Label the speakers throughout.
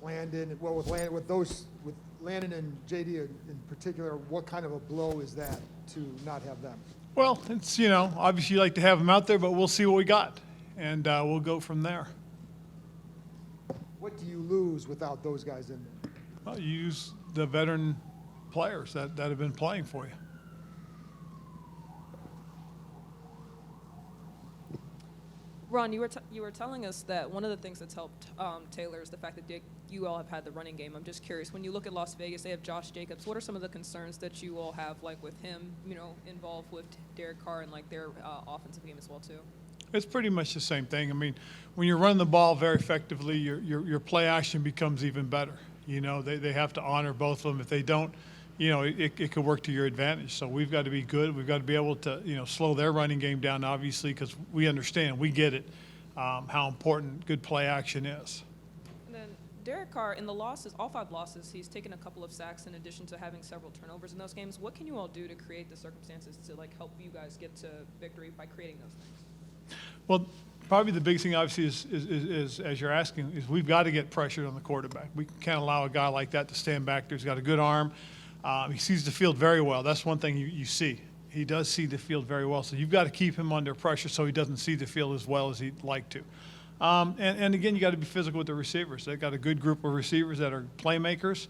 Speaker 1: Landon, with Landon and JD in particular, what kind of a blow is that to not have them?
Speaker 2: Well, it's, obviously you like to have them out there, but we'll see what we got, and we'll go from there.
Speaker 1: What do you lose without those guys in there?
Speaker 2: Well, you use the veteran players that have been playing for you.
Speaker 3: Ron, you were telling us that one of the things that's helped Taylor is the fact that you all have had the running game. I'm just curious, when you look at Las Vegas, they have Josh Jacobs. What are some of the concerns that you all have, like with him, involved with Derek Carr and like their offensive game as well too?
Speaker 2: It's pretty much the same thing. I mean, when you run the ball very effectively, your play action becomes even better. They have to honor both of them. If they don't, it could work to your advantage. So we've got to be good. We've got to be able to, slow their running game down, obviously, because we understand, we get it, how important good play action is.
Speaker 3: And then Derek Carr, in the losses, all 5 losses, he's taken a couple of sacks in addition to having several turnovers in those games. What can you all do to create the circumstances to help you guys get to victory by creating those things?
Speaker 2: Well, probably the biggest thing, obviously, is as you're asking, is we've got to get pressure on the quarterback. We can't allow a guy like that to stand back there. He's got a good arm. He sees the field very well. That's one thing you see. He does see the field very well. So you've got to keep him under pressure so he doesn't see the field as well as he'd like to. And again, you got to be physical with the receivers. They've got a good group of receivers that are playmakers.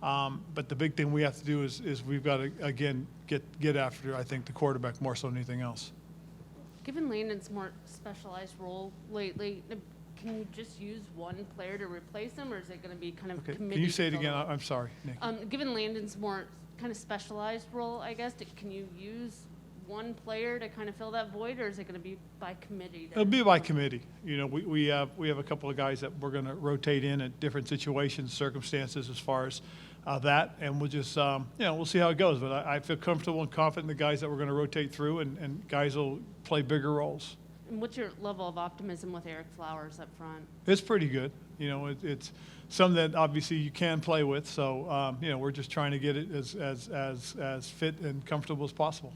Speaker 2: But the big thing we have to do is we've got to, again, get after, I think, the quarterback more so than anything else.
Speaker 4: Given Landon's more specialized role lately, can you just use one player to replace him, or is it going to be kind of committee?
Speaker 2: Can you say it again? I'm sorry, Nick.
Speaker 4: Given Landon's more kind of specialized role, I guess, can you use one player to kind of fill that void, or is it going to be by committee?
Speaker 2: It'll be by committee. We have a couple of guys that we're going to rotate in at different situations, circumstances as far as that, and we'll just we'll see how it goes. But I feel comfortable and confident in the guys that we're going to rotate through, and guys will play bigger roles.
Speaker 4: And what's your level of optimism with Eric Flowers up front?
Speaker 2: It's pretty good. It's something that obviously you can play with. So we're just trying to get it as fit and comfortable as possible.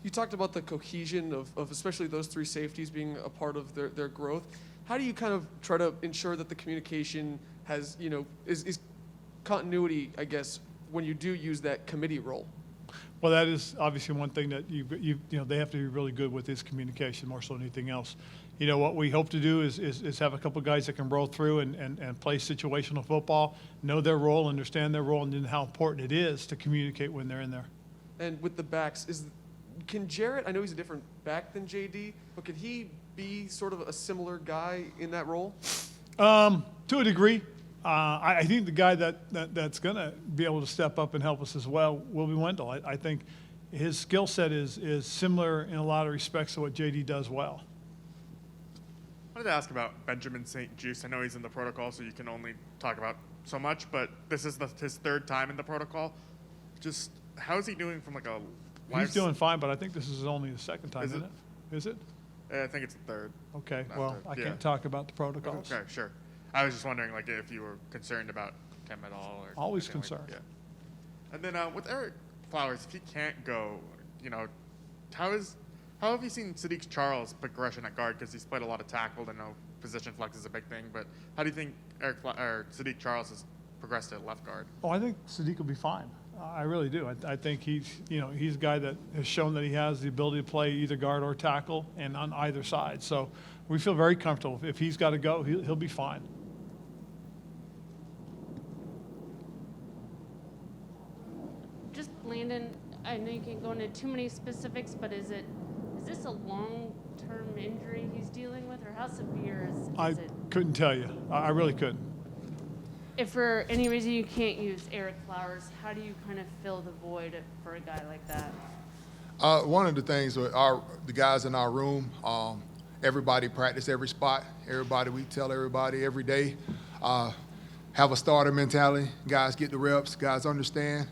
Speaker 5: You talked about the cohesion of especially those 3 safeties being a part of their growth. How do you kind of try to ensure that the communication has, is continuity, I guess, when you do use that committee role?
Speaker 2: Well, that is obviously one thing that they have to be really good with is communication more so than anything else. What we hope to do is have a couple guys that can roll through and play situational football, know their role, understand their role, and then how important it is to communicate when they're in there.
Speaker 5: And with the backs, can Jarrett, I know he's a different back than JD, but could he be sort of a similar guy in that role?
Speaker 2: To a degree. I think the guy that's going to be able to step up and help us as well will be Wendell. I think his skill set is similar in a lot of respects to what JD does well.
Speaker 6: I wanted to ask about Benjamin St. Juste. I know he's in the protocol, so you can only talk about so much, but this is his 3rd time in the protocol. Just how is he doing from like a life?
Speaker 2: He's doing fine, but I think this is only the 2nd time, isn't it? Is it?
Speaker 6: I think it's the 3rd.
Speaker 2: Okay,
Speaker 6: Not
Speaker 2: well,
Speaker 6: the-
Speaker 2: I
Speaker 6: yeah.
Speaker 2: can't talk about the protocols.
Speaker 6: Okay, sure. I was just wondering, like, if you were concerned about him at all. Or
Speaker 2: Always
Speaker 6: anything
Speaker 2: concerned.
Speaker 6: Yeah. And then with Eric Flowers, if he can't go, how have you seen Sadiq Charles' progression at guard? Because he's played a lot of tackle. I know position flex is a big thing, but how do you think Sadiq Charles has progressed at left guard?
Speaker 2: Oh, I think Sadiq will be fine. I really do. I think he's a guy that has shown that he has the ability to play either guard or tackle and on either side. So we feel very comfortable. If he's got to go, he'll be fine.
Speaker 4: Just Landon, I know you can't go into too many specifics, but is this a long-term injury he's dealing with, or how severe is
Speaker 2: I
Speaker 4: it?
Speaker 2: couldn't tell you. I really couldn't.
Speaker 4: If for any reason you can't use Eric Flowers, how do you kind of fill the void for a guy like that?
Speaker 7: One of the things with the guys in our room, everybody practice every spot. We tell everybody every day, have a starter mentality. Guys get the reps. Guys understand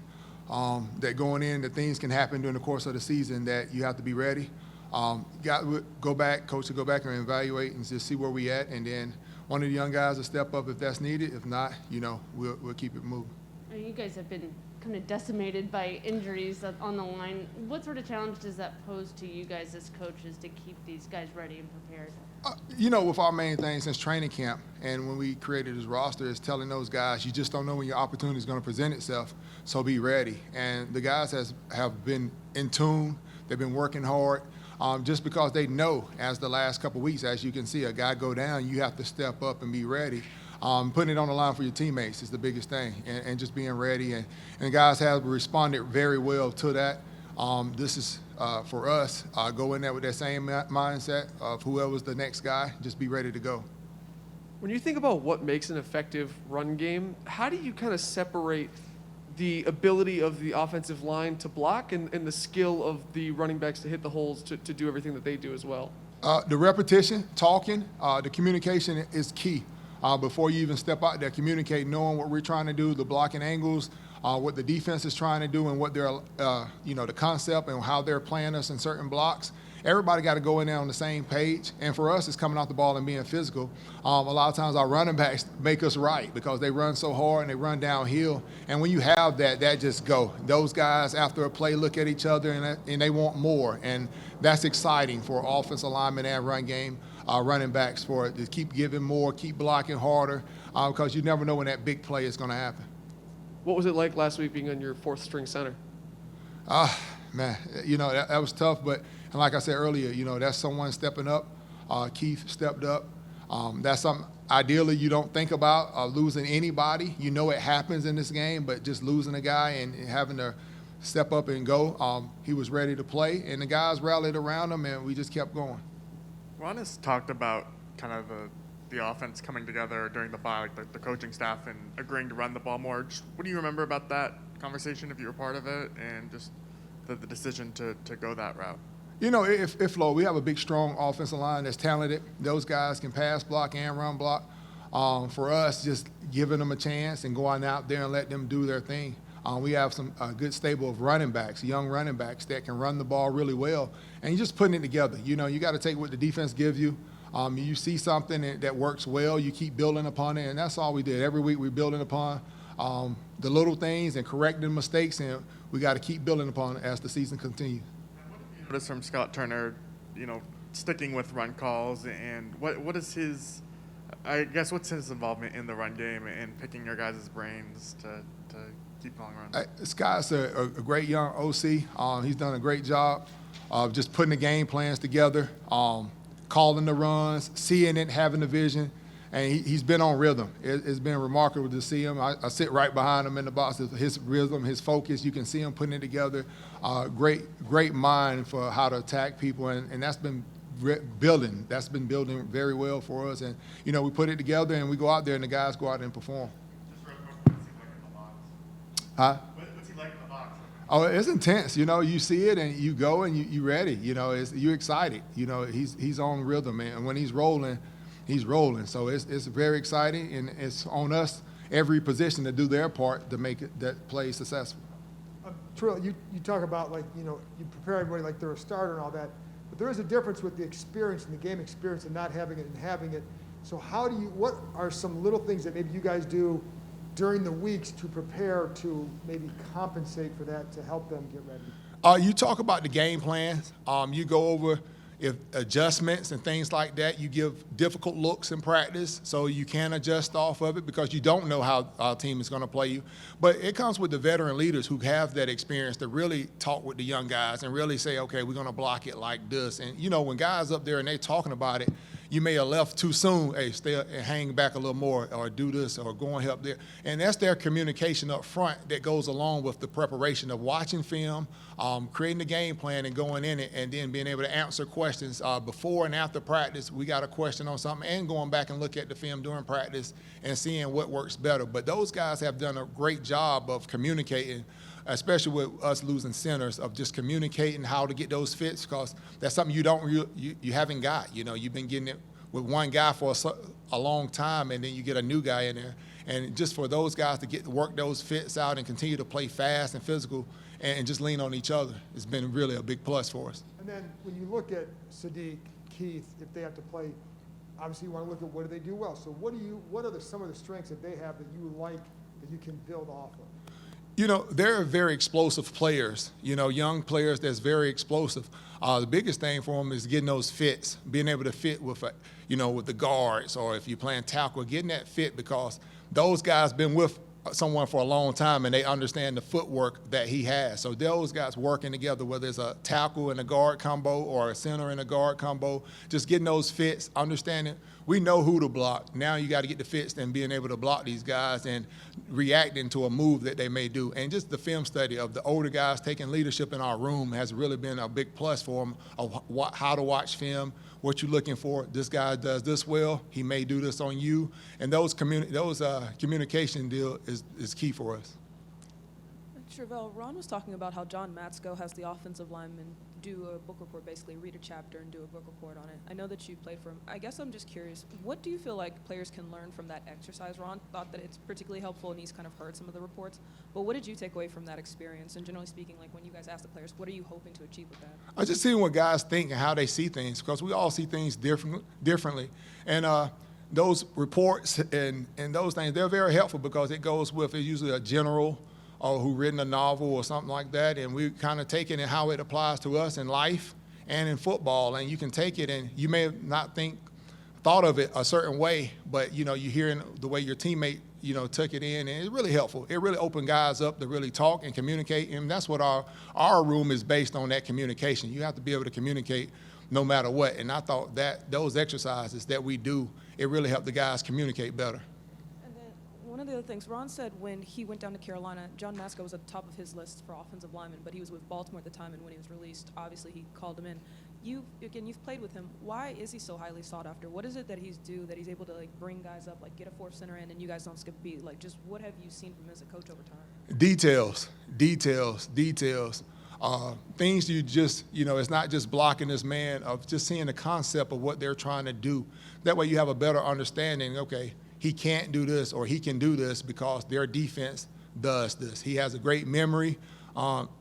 Speaker 7: that going in, that things can happen during the course of the season, that you have to be ready. Coach will go back and evaluate and just see where we at, and then one of the young guys will step up if that's needed. If not, we'll keep it moving.
Speaker 4: I mean, you guys have been kind of decimated by injuries on the line. What sort of challenge does that pose to you guys as coaches to keep these guys ready and prepared?
Speaker 7: With our main thing since training camp and when we created this roster is telling those guys, you just don't know when your opportunity is going to present itself, so be ready. And the guys have been in tune. They've been working hard. Just because they know, as the last couple of weeks, as you can see, a guy go down, you have to step up and be ready. Putting it on the line for your teammates is the biggest thing, and just being ready. And the guys have responded very well to that. This is for us, go in there with that same mindset of whoever's the next guy, just be ready to go.
Speaker 5: When you think about what makes an effective run game, how do you kind of separate the ability of the offensive line to block and the skill of the running backs to hit the holes to do everything that they do as well?
Speaker 7: The repetition, talking, the communication is key. Before you even step out there, communicate, knowing what we're trying to do, the blocking angles, what the defense is trying to do, and what their, the concept and how they're playing us in certain blocks. Everybody got to go in there on the same page. And for us, it's coming off the ball and being physical. A lot of times our running backs make us right because they run so hard and they run downhill. And when you have that, that just go. Those guys, after a play, look at each other and they want more. And that's exciting for offensive linemen and run game, running backs, for it to keep giving more, keep blocking harder, because you never know when that big play is going to happen.
Speaker 5: What was it like last week being on your fourth string center?
Speaker 7: Man, that was tough, but and like I said earlier, that's someone stepping up. Keith stepped up. That's something ideally you don't think about, losing anybody. It happens in this game, but just losing a guy and having to step up and go, he was ready to play, and the guys rallied around him, and we just kept going.
Speaker 6: Ron has talked about kind of the offense coming together during the bye, like the coaching staff and agreeing to run the ball more. Just, what do you remember about that conversation, if you were part of it, and just the decision to go that route?
Speaker 7: If Flo, we have a big, strong offensive line that's talented. Those guys can pass block and run block. For us, just giving them a chance and going out there and let them do their thing. We have a good stable of running backs, young running backs that can run the ball really well. And you're just putting it together. You got to take what the defense gives you. You see something that works well, you keep building upon it, and that's all we did. Every week we're building upon the little things and correcting mistakes, and we got to keep building upon it as the season continues.
Speaker 6: Notice from Scott Turner, sticking with run calls, and what is his, I guess, what's his involvement in the run game and picking your guys' brains to keep calling runs?
Speaker 7: Scott's a great young OC. He's done a great job of just putting the game plans together, calling the runs, seeing it, having the vision, and he's been on rhythm. It's been remarkable to see him. I sit right behind him in the box. His rhythm, his focus, you can see him putting it together. Great mind for how to attack people, and that's been building. That's been building very well for us. And, we put it together, and we go out there, and the guys go out and perform.
Speaker 6: Just real quick, what's he like in the box?
Speaker 7: Huh?
Speaker 6: What's he like in the box?
Speaker 7: Oh, it's intense. You see it, and you go, and you ready. You're excited. He's on rhythm, and when he's rolling, he's rolling. So it's very exciting, and it's on us, every position, to do their part to make that play successful.
Speaker 1: Travelle, you talk about you prepare everybody like they're a starter and all that, but there is a difference with the experience and the game experience and not having it and having it. So what are some little things that maybe you guys do during the weeks to prepare to maybe compensate for that to help them get ready?
Speaker 7: You talk about the game plans. You go over if adjustments and things like that. You give difficult looks in practice so you can adjust off of it because you don't know how our team is going to play you. But it comes with the veteran leaders who have that experience to really talk with the young guys and really say, okay, we're going to block it like this. And, when guys up there and they talking about it, you may have left too soon. Hey, stay and hang back a little more, or do this, or go and help there. And that's their communication up front that goes along with the preparation of watching film, creating the game plan and going in it, and then being able to answer questions before and after practice. We got a question on something, and going back and look at the film during practice and seeing what works better. But those guys have done a great job of communicating, especially with us losing centers, of just communicating how to get those fits, because that's something you haven't got. You've been getting it with one guy for a long time, and then you get a new guy in there. And just for those guys to get to work those fits out and continue to play fast and physical and just lean on each other, it's been really a big plus for us.
Speaker 1: And then when you look at Sadiq, Keith, if they have to play, obviously you want to look at what do they do well. So what are some of the strengths that they have that you like that you can build off of?
Speaker 7: You know, they're very explosive players, you know, young players that's very explosive. The biggest thing for them is getting those fits, being able to fit with, you know, with the guards, or if you're playing tackle, getting that fit, because those guys been with someone for a long time and they understand the footwork that he has. So those guys working together, whether it's a tackle and a guard combo or a center and a guard combo, just getting those fits, understanding we know who to block. Now you got to get the fits and being able to block these guys and reacting to a move that they may do. And just the film study of the older guys taking leadership in our room has really been a big plus for them of how to watch film, what you're looking for. This guy does this well, he may do this on you. And those communication deal is key for us.
Speaker 3: Travelle, Ron was talking about how John Matsko has the offensive lineman do a book report, basically read a chapter and do a book report on it. I know that you played for him. I guess I'm just curious, what do you feel like players can learn from that exercise? Ron thought that it's particularly helpful, and he's kind of heard some of the reports. But what did you take away from that experience? And generally speaking, like when you guys ask the players, what are you hoping to achieve with that?
Speaker 7: I just seeing what guys think and how they see things, because we all see things differently. And those reports and those things, they're very helpful because it goes with, it's usually a general or who written a novel or something like that, and we kind of take it and how it applies to us in life and in football. And you can take it and you may not thought of it a certain way, but you know, you hearing the way your teammate, you know, took it in, and it's really helpful. It really opened guys up to really talk and communicate, and that's what our room is based on, that communication. You have to be able to communicate no matter what, and I thought that those exercises that we do, it really helped the guys communicate better.
Speaker 3: One of the other things, Ron said when he went down to Carolina, John Matsko was at the top of his list for offensive linemen, but he was with Baltimore at the time, and when he was released, obviously he called him in. You've played with him. Why is he so highly sought after? What is it that he's he's able to like bring guys up, like get a fourth center in, and you guys don't skip a beat? Like, just what have you seen from him as a coach over time?
Speaker 7: Details. Things you just, you know, it's not just blocking this man, of just seeing the concept of what they're trying to do. That way you have a better understanding, okay, he can't do this or he can do this because their defense does this. He has a great memory.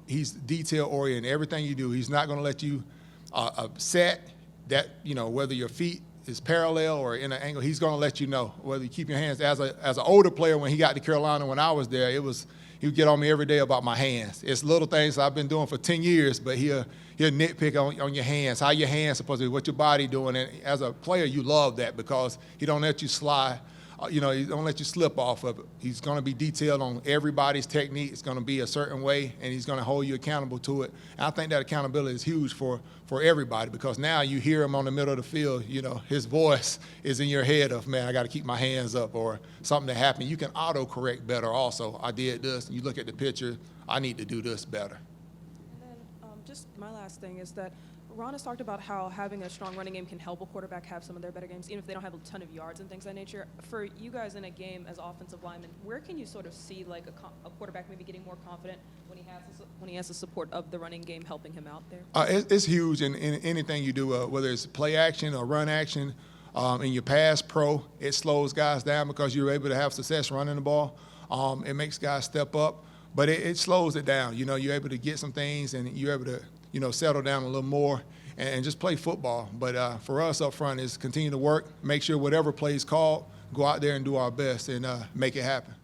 Speaker 7: He's detail-oriented. Everything you do, he's not going to let you set that, you know, whether your feet is parallel or in an angle, he's going to let you know. Whether you keep your hands, as an older player, when he got to Carolina, when I was there, he would get on me every day about my hands. It's little things I've been doing for 10 years, but he'll nitpick on your hands, how your hands supposed to be, what your body doing. And as a player, you love that because he don't let you slide. You know, he don't let you slip off of it. He's going to be detailed on everybody's technique. It's going to be a certain way, and he's going to hold you accountable to it. And I think that accountability is huge for everybody, because now you hear him on the middle of the field, you know, his voice is in your head of, man, I got to keep my hands up, or something that happened. You can auto-correct better also. I did this, and you look at the picture, I need to do this better.
Speaker 3: And then just my last thing is that Ron has talked about how having a strong running game can help a quarterback have some of their better games, even if they don't have a ton of yards and things of that nature. For you guys in a game as offensive linemen, where can you sort of see like a quarterback maybe getting more confident when he has the support of the running game helping him out there?
Speaker 7: It's huge in anything you do, whether it's play action or run action. In your pass pro, it slows guys down because you're able to have success running the ball. It makes guys step up, but it slows it down. You know, you're able to get some things, and you're able to, you know, settle down a little more and just play football. But for us up front is continue to work, make sure whatever play is called, go out there and do our best and make it happen.